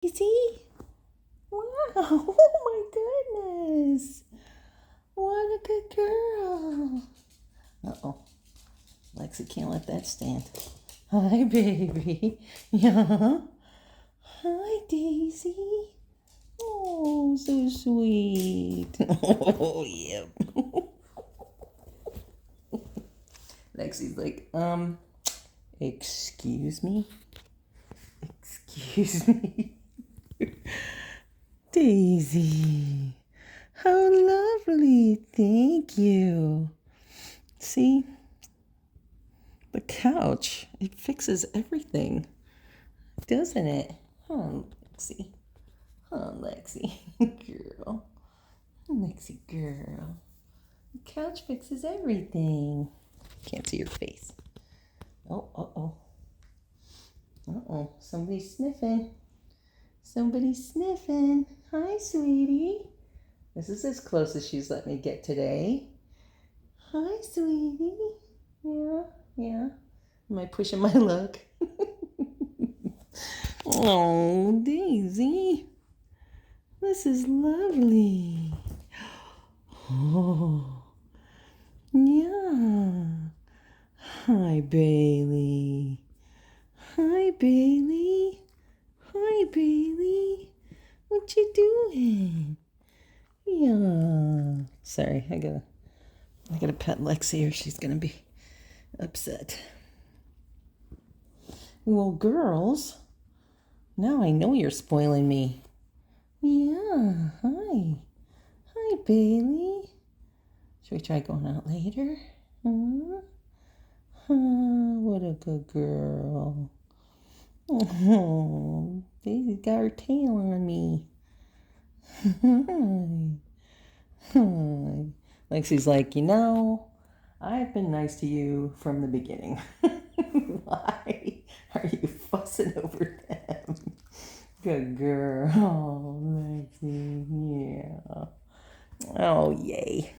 You see? Wow. Oh my goodness. What a good girl. Uh-oh. Lexi can't let that stand. Hi, baby. Yeah. Hi, Daisy. Oh, so sweet. Oh, yeah. Lexi's like, excuse me? Excuse me? Daisy. How lovely. Thank you. See? The couch, it fixes everything, doesn't it? Huh, Lexi? Huh, Lexi? Girl. Lexi, girl. The couch fixes everything. Can't see your face. Oh, uh-oh. Uh-oh. Somebody's sniffing. Somebody's sniffing. Hi, sweetie. This is as close as she's let me get today. Hi, sweetie. Yeah, yeah. Am I pushing my luck? Oh, Daisy. This is lovely. Oh, yeah. Hi, Bailey. Hi, Bailey. Hi, Bailey. What you doing? Yeah. Sorry, I gotta pet Lexi or she's gonna be upset. Well, girls, now I know you're spoiling me. Yeah, hi. Hi, Bailey. Should we try going out later? Huh? What a good girl. Oh, Daisy's got her tail on me. Hi. Lexi's like, I've been nice to you from the beginning. Why are you fussing over them? Good girl. Oh, Lexi. Yeah. Oh, yay.